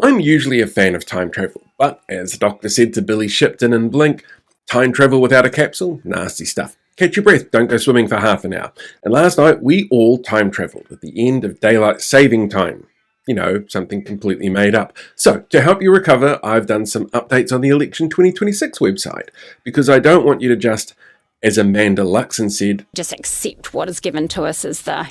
I'm usually a fan of time travel, but as the Doctor said to Billy Shipton in Blink, time travel without a capsule? Nasty stuff. Catch your breath, don't go swimming for half an hour. And last night, we all time travelled at the end of daylight saving time. You know, something completely made up. So, to help you recover, I've done some updates on the Election 2026 website, because I don't want you to just, as Amanda Luxon said, just accept what is given to us as the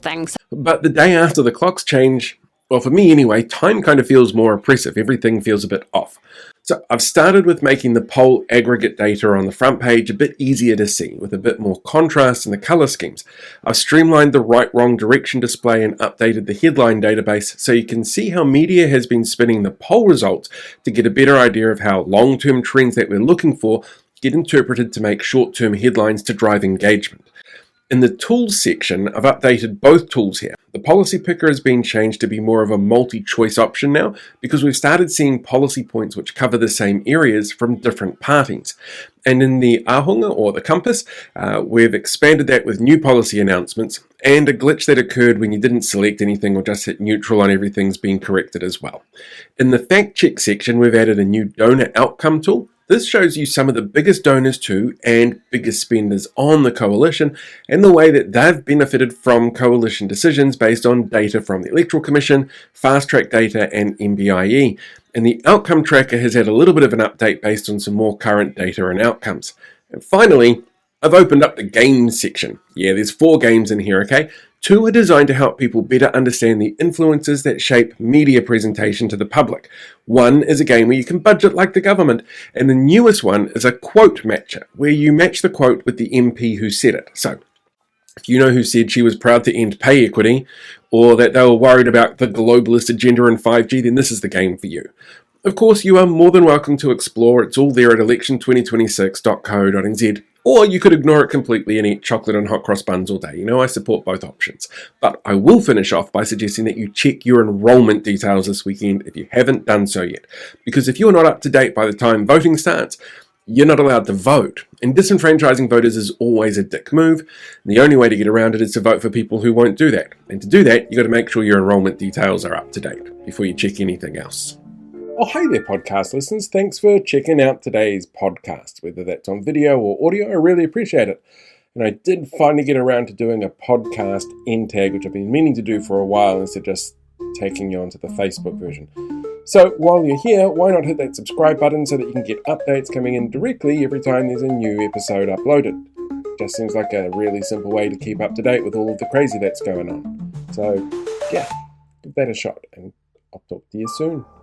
thing. But the day after the clocks change, well, for me anyway, time kind of feels more oppressive. Everything feels a bit off. So I've started with making the poll aggregate data on the front page a bit easier to see, with a bit more contrast in the colour schemes. I've streamlined the right-wrong direction display and updated the headline database so you can see how media has been spinning the poll results to get a better idea of how long-term trends that we're looking for get interpreted to make short-term headlines to drive engagement. In the Tools section, I've updated both tools here. The Policy Picker has been changed to be more of a multi-choice option now because we've started seeing policy points which cover the same areas from different parties. And in the Ahunga, or the Compass, we've expanded that with new policy announcements, and a glitch that occurred when you didn't select anything or just hit neutral on everything's been corrected as well. In the Fact Check section, we've added a new donor outcome tool. This shows you some of the biggest donors to and biggest spenders on the coalition and the way that they've benefited from coalition decisions based on data from the Electoral Commission, Fast Track data and MBIE. And the outcome tracker has had a little bit of an update based on some more current data and outcomes. And finally, I've opened up the games section. Yeah, there's 4 games in here, okay? 2 are designed to help people better understand the influences that shape media presentation to the public. 1 is a game where you can budget like the government, and the newest one is a quote matcher, where you match the quote with the MP who said it. So, if you know who said she was proud to end pay equity, or that they were worried about the globalist agenda and 5G, then this is the game for you. Of course, you are more than welcome to explore. It's all there at election2026.co.nz. Or you could ignore it completely and eat chocolate and hot cross buns all day. You know, I support both options. But I will finish off by suggesting that you check your enrolment details this weekend if you haven't done so yet. Because if you're not up to date by the time voting starts, you're not allowed to vote. And disenfranchising voters is always a dick move. And the only way to get around it is to vote for people who won't do that. And to do that, you've got to make sure your enrolment details are up to date before you check anything else. Oh, hey there, podcast listeners. Thanks for checking out today's podcast, whether that's on video or audio. I really appreciate it. And I did finally get around to doing a podcast end tag, which I've been meaning to do for a while instead of just taking you onto the Facebook version. So while you're here, why not hit that subscribe button so that you can get updates coming in directly every time there's a new episode uploaded. Just seems like a really simple way to keep up to date with all of the crazy that's going on. So yeah, give that a shot and I'll talk to you soon.